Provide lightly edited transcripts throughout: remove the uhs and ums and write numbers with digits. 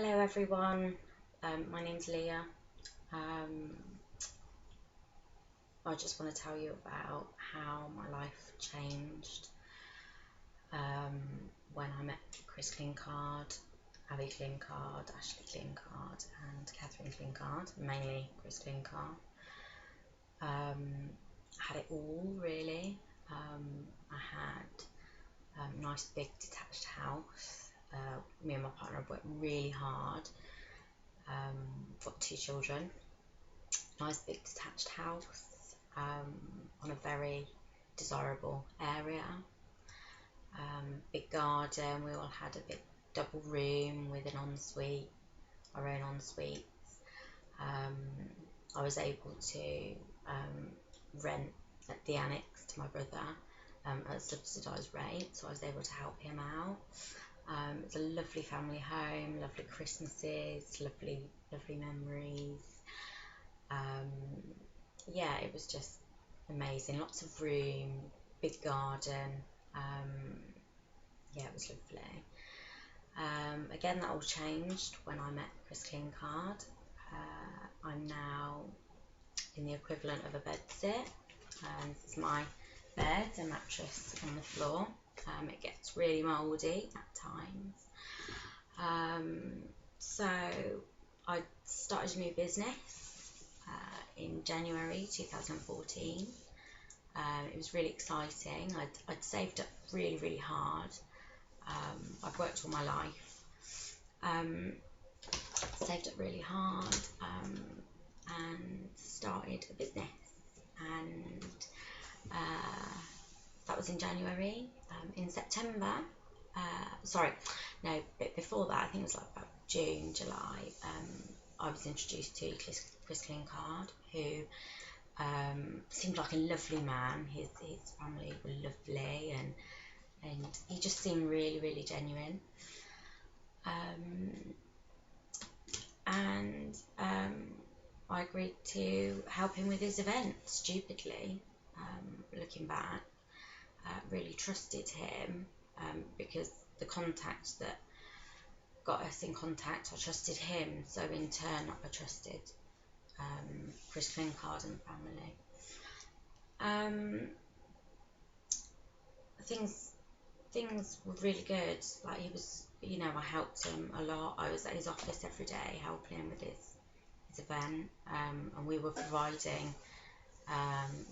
Hello everyone, my name's Leah. Um, I just want to tell you about how my life changed when I met Chris Clinkard, Abby Clinkard, Ashley Clinkard and Catherine Clinkard, mainly Chris Clinkard. I had it all really. I had a nice big detached house. Me and my partner have worked really hard. Got 2 children, nice big detached house on a very desirable area, big garden. We all had a big double room with an ensuite, our own ensuite. I was able to rent at the annex to my brother at a subsidised rate, so I was able to help him out. It's a lovely family home, lovely Christmases, lovely memories. Yeah, it was just amazing. Lots of room, big garden. Yeah, it was lovely. Again, that all changed when I met Chris Clinkard. I'm now in the equivalent of a bed sit. This is my bed, a mattress on the floor. It gets really mouldy at times. So I started a new business in January 2014. It was really exciting. I'd saved up really hard. I've worked all my life. Saved up really hard and started a business. And that was in January. In September, a bit before that, I think it was like about June, July, I was introduced to Chris Clinkard, who seemed like a lovely man. His family were lovely, and he just seemed really genuine. I agreed to help him with his event, stupidly, looking back. Really trusted him because the contact that got us in contact, I trusted him, so in turn I trusted Chris Clinkard and family. Things were really good. Like, he was, I helped him a lot. I was at his office every day helping him with his event, and we were providing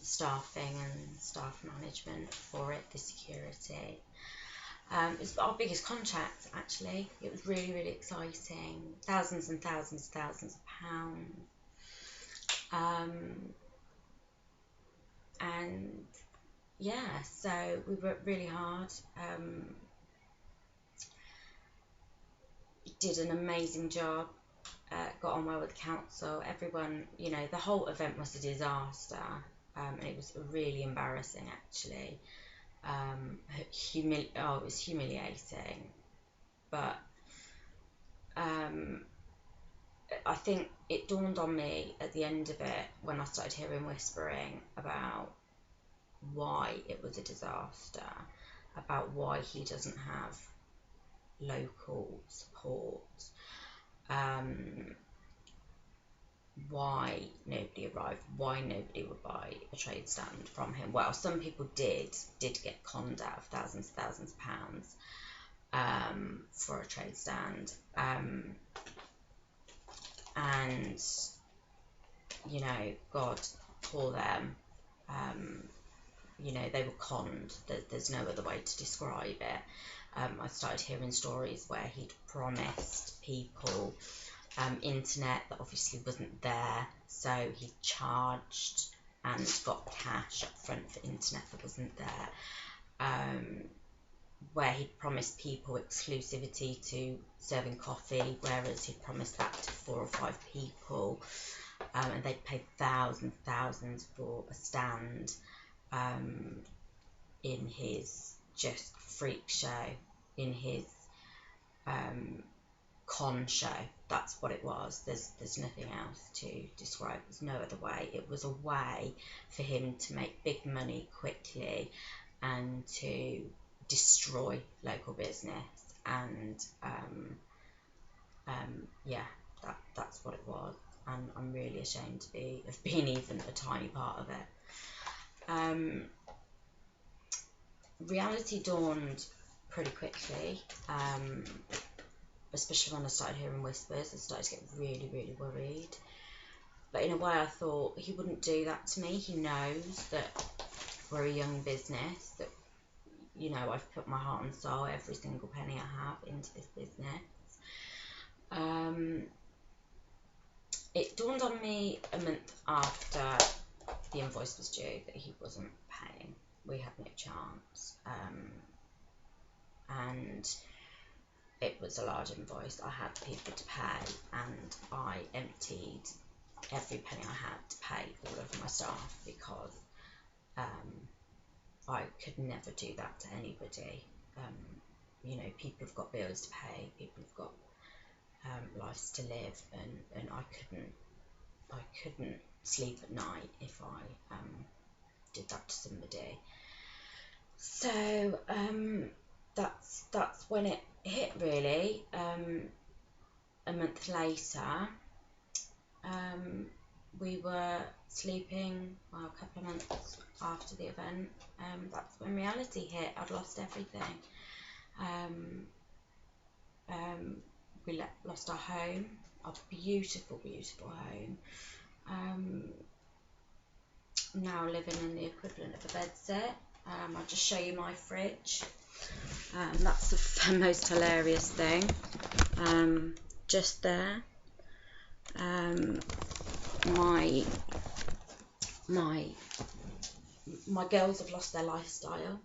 staffing and staff management for it, the security. It was our biggest contract, actually. It was really exciting. Thousands and thousands of pounds. And yeah, so we worked really hard. Did an amazing job. Got on well with the council. Everyone, the whole event was a disaster. And it was really embarrassing, actually. It was humiliating. But I think it dawned on me at the end of it, when I started hearing whispering about why it was a disaster, about why he doesn't have local support, why nobody arrived, why nobody would buy a trade stand from him. Well, some people did get conned out of thousands of pounds for a trade stand, and God, for them. They were conned. There's no other way to describe it. I started hearing stories where he'd promised people internet that obviously wasn't there, so he charged and got cash up front for internet that wasn't there. Where he'd promised people exclusivity to serving coffee, whereas he'd promised that to 4 or 5 people, and they'd paid thousands for a stand in his just freak show, in his con show. That's what it was. There's nothing else to describe. There's no other way. It was a way for him to make big money quickly and to destroy local business and yeah, that's what it was, and I'm really ashamed of being even a tiny part of it. Reality dawned pretty quickly, especially when I started hearing whispers. I started to get really, really worried. But in a way, I thought, he wouldn't do that to me. He knows that we're a young business, that, you know, I've put my heart and soul, every single penny I have, into this business. It dawned on me a month after the invoice was due that he wasn't paying. We had no chance. And it was a large invoice. I had people to pay, and I emptied every penny I had to pay all of my staff, because I could never do that to anybody. You know, people have got bills to pay, people have got lives to live, and I couldn't sleep at night if I did that to somebody. So that's when it hit, really. A month later, we were sleeping, well, a couple of months after the event. That's when reality hit. I'd lost everything. We lost our home, our beautiful, beautiful home. Now living in the equivalent of a bedsit. I'll just show you my fridge. That's the most hilarious thing. Just there. My girls have lost their lifestyle.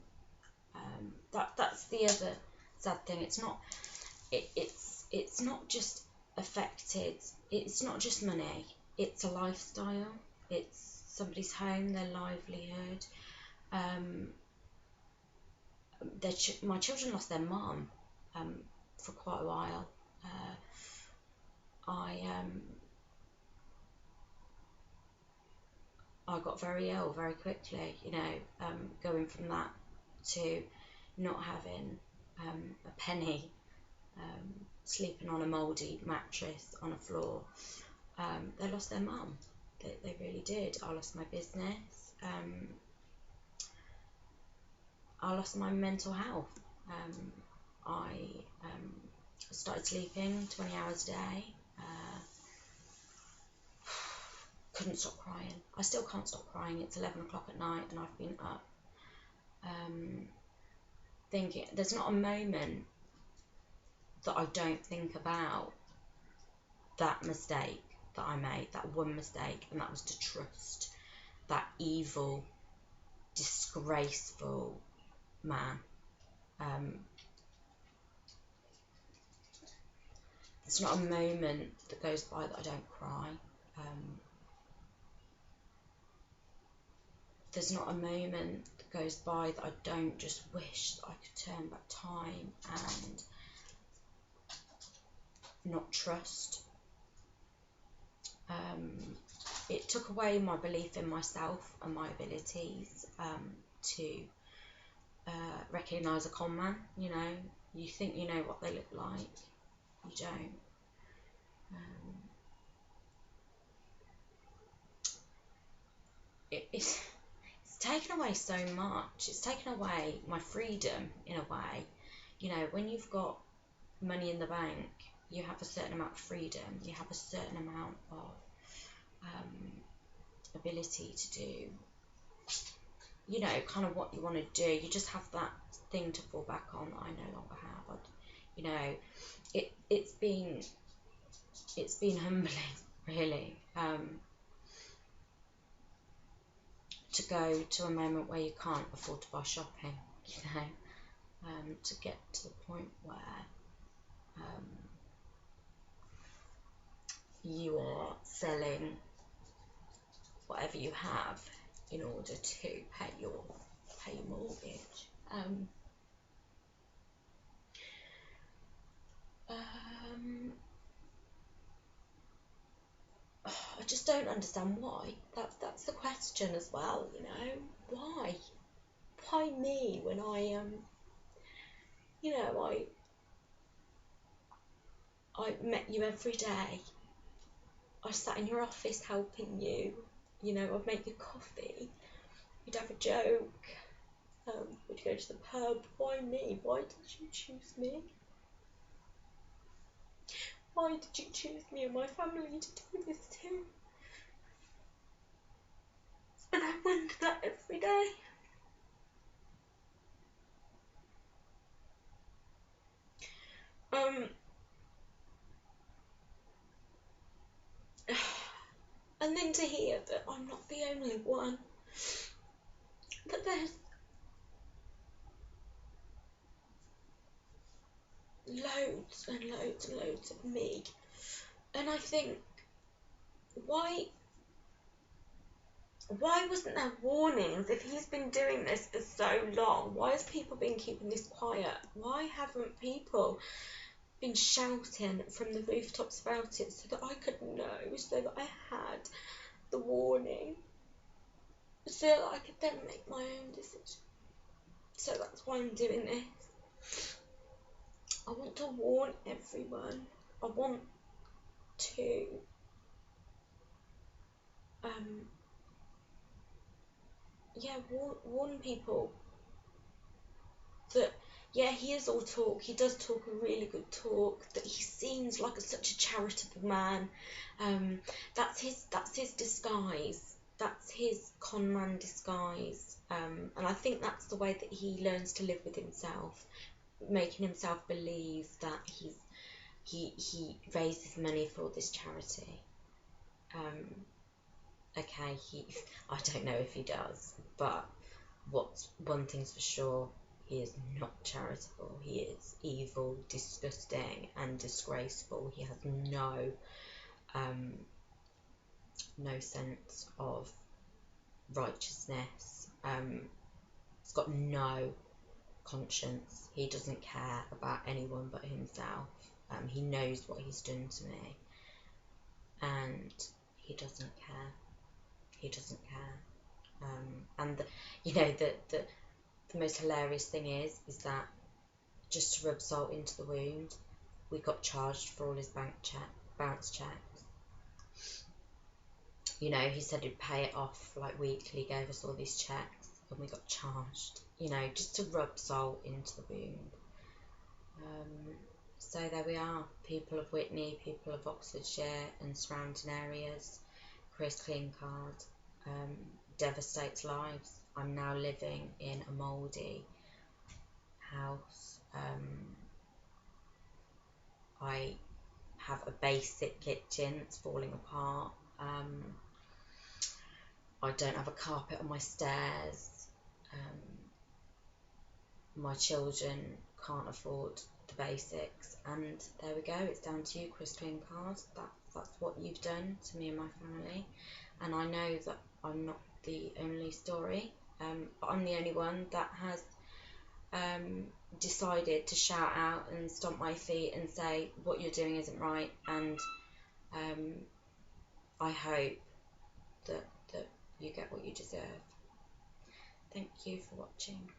That's the other sad thing. It's not just affected. It's not just money. It's a lifestyle. It's somebody's home, their livelihood. My children lost their mum for quite a while. I got very ill very quickly, you know, going from that to not having a penny, sleeping on a mouldy mattress on a floor. They lost their mum. They really did. I lost my business. I lost my mental health. I started sleeping 20 hours a day. Couldn't stop crying. I still can't stop crying. It's 11 o'clock at night and I've been up thinking. There's not a moment that I don't think about that mistake that I made, that one mistake, and that was to trust that evil, disgraceful man. There's not a moment that goes by that I don't cry. There's not a moment that goes by that I don't just wish that I could turn back time and not trust. It took away my belief in myself and my abilities to recognise a con man. You know, you think you know what they look like, you don't. It's taken away so much. It's taken away my freedom in a way. You know, when you've got money in the bank, you have a certain amount of freedom. You have a certain amount of ability to do, you know, kind of what you want to do. You just have that thing to fall back on that I no longer have. You know, it's been humbling, really, to go to a moment where you can't afford to buy shopping, you know, to get to the point where you are selling whatever you have in order to pay your mortgage. I just don't understand why. That's the question as well, you know. Why me when I you know, I met you every day. I sat in your office helping you. You know, I'd make you coffee. We'd have a joke. We'd go to the pub. Why me? Why did you choose me? Why did you choose me and my family to do this to? And I wonder that every day. And then to hear that I'm not the only one, that there's loads and loads and loads of me. And I think, why wasn't there warnings? If he's been doing this for so long, why has people been keeping this quiet? Why haven't people been shouting from the rooftops about it so that I could know, so that I had the warning, so that I could then make my own decision? So that's why I'm doing this. I want to warn everyone. I want to warn people that, yeah, he is all talk. He does talk a really good talk. That he seems like such a charitable man. That's his disguise. That's his con man disguise. And I think that's the way that he learns to live with himself, making himself believe that he raises money for this charity. Okay, I don't know if he does, but one thing's for sure, he is not charitable. He is evil, disgusting, and disgraceful. He has no sense of righteousness. He's got no conscience. He doesn't care about anyone but himself. He knows what he's done to me, and he doesn't care. He doesn't care. And the most hilarious thing is that, just to rub salt into the wound, we got charged for all his bounce checks. You know, he said he'd pay it off like weekly, he gave us all these checks, and we got charged. You know, just to rub salt into the wound. So there we are, people of Witney, people of Oxfordshire and surrounding areas. Chris Clinkard devastates lives. I'm now living in a mouldy house. I have a basic kitchen that's falling apart. I don't have a carpet on my stairs. My children can't afford the basics, and there we go. It's down to you, Chris Clinkard. That's what you've done to me and my family, and I know that I'm not the only story, but I'm the only one that has decided to shout out and stomp my feet and say what you're doing isn't right, and I hope that you get what you deserve. Thank you for watching.